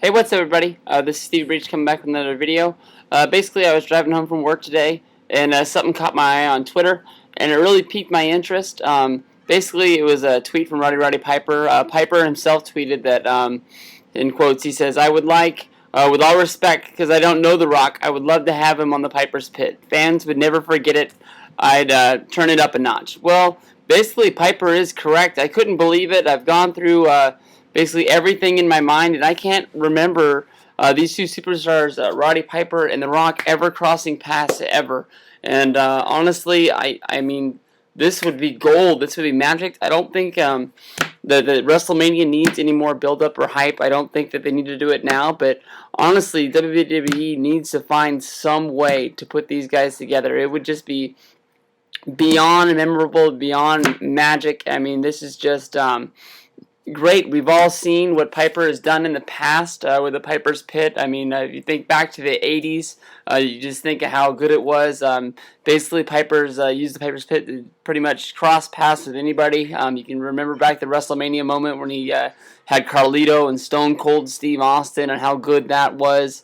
Hey, what's up, everybody? This is Steve Breech coming back with another video. Basically, I was driving home from work today, and something caught my eye on Twitter, and it really piqued my interest. Basically, it was a tweet from Roddy Piper. Piper himself tweeted that, in quotes, he says, "I would like, with all respect, because I don't know The Rock, I would love to have him on the Piper's Pit. Fans would never forget it. I'd turn it up a notch." Well, basically, Piper is correct. I couldn't believe it. I've gone through basically everything in my mind, and I can't remember these two superstars, Roddy Piper and The Rock, ever crossing paths ever. And honestly, I mean, this would be gold. This would be magic. I don't think the WrestleMania needs any more build-up or hype. I don't think that they need to do it now. But honestly, WWE needs to find some way to put these guys together. It would just be beyond memorable, beyond magic. I mean, this is just great. We've all seen what Piper has done in the past with the Piper's Pit. I mean, if you think back to the 80s, you just think of how good it was. Basically, Piper's used the Piper's Pit to pretty much cross paths with anybody. You can remember back the WrestleMania moment when he had Carlito and Stone Cold Steve Austin and how good that was.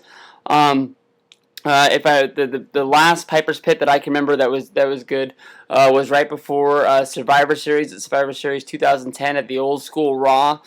If I the last Piper's Pit that I can remember that was good was right before Survivor Series at Survivor Series 2010 at the Old School Raw.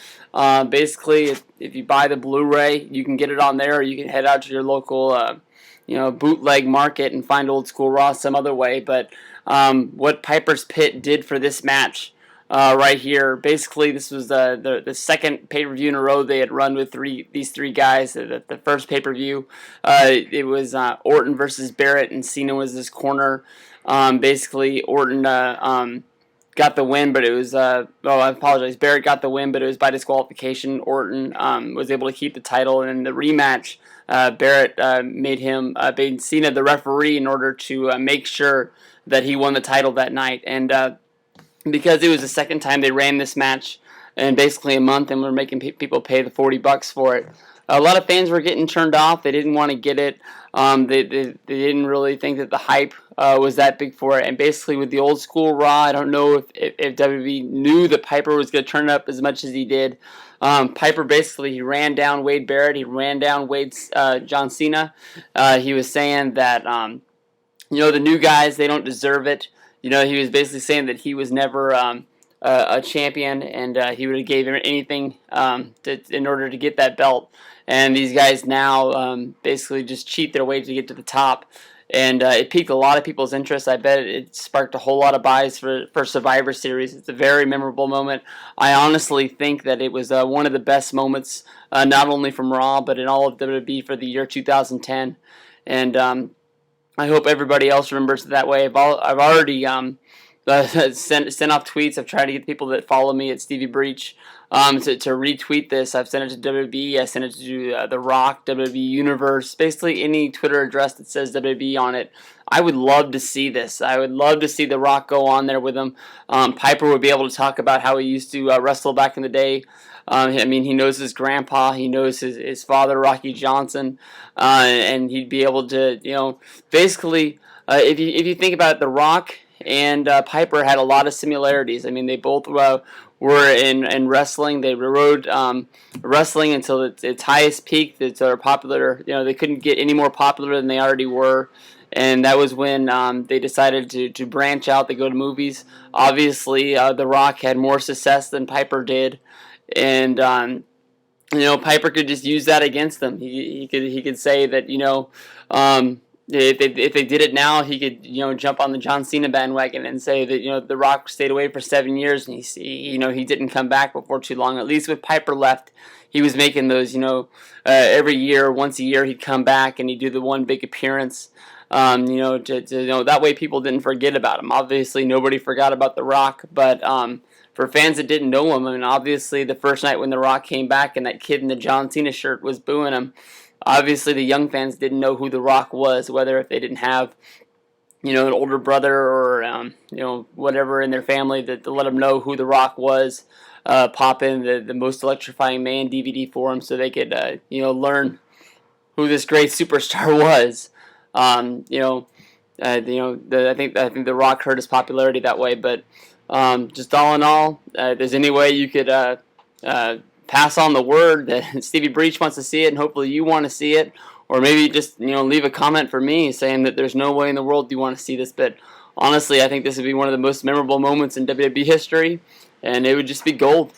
Basically, if you buy the Blu-ray, you can get it on there, or you can head out to your local bootleg market and find Old School Raw some other way. But what Piper's Pit did for this match. Right here. Basically, this was the second pay-per-view in a row they had run with these three guys. The first pay-per-view, it was Orton versus Barrett, and Cena was his corner. Basically, Orton got the win, but it was I apologize. Barrett got the win, but it was by disqualification. Orton was able to keep the title, and in the rematch, Barrett made Cena the referee in order to make sure that he won the title that night. And because it was the second time they ran this match in basically a month, and we're making people pay the $40 for it. A lot of fans were getting turned off. They didn't want to get it. They didn't really think that the hype was that big for it. And basically with the Old School Raw, I don't know if WWE knew that Piper was going to turn it up as much as he did. Piper basically, he ran down Wade Barrett. He ran down John Cena. He was saying that, the new guys, they don't deserve it. He was basically saying that he was never a champion, and he would have gave anything in order to get that belt. And these guys now basically just cheat their way to get to the top. And it piqued a lot of people's interest. I bet it sparked a whole lot of buys for Survivor Series. It's a very memorable moment. I honestly think that it was one of the best moments, not only from Raw, but in all of WWE for the year 2010. And I hope everybody else remembers it that way. I've already sent off tweets. I've tried to get people that follow me at steviebreech to retweet this. I've sent it to WWE. I sent it to The Rock, WWE Universe, basically any Twitter address that says WWE on it. I would love to see this. I would love to see The Rock go on there with him. Piper would be able to talk about how he used to wrestle back in the day. I mean, he knows his grandpa, he knows his father, Rocky Johnson, and he'd be able to, basically, if you think about it, The Rock and Piper had a lot of similarities. I mean, they both were in wrestling. They rode wrestling until its highest peak. That they're popular. They couldn't get any more popular than they already were. And that was when they decided to branch out. They go to movies. Obviously, The Rock had more success than Piper did. And Piper could just use that against them. He could say that if they did it now, he could jump on the John Cena bandwagon and say that The Rock stayed away for 7 years and he didn't come back before too long. At least with Piper left, he was making those every year, once a year he'd come back and he'd do the one big appearance. That way people didn't forget about him. Obviously, nobody forgot about The Rock, but for fans that didn't know him, I mean, obviously the first night when The Rock came back and that kid in the John Cena shirt was booing him, obviously the young fans didn't know who The Rock was, whether if they didn't have, an older brother or, whatever in their family to let them know who The Rock was, pop in the Most Electrifying Man DVD for him so they could, learn who this great superstar was. I think The Rock hurt his popularity that way, but just all in all, if there's any way you could pass on the word that Stevie Breech wants to see it, and hopefully you want to see it, or maybe just leave a comment for me saying that there's no way in the world you want to see this. But honestly, I think this would be one of the most memorable moments in WWE history, and it would just be gold.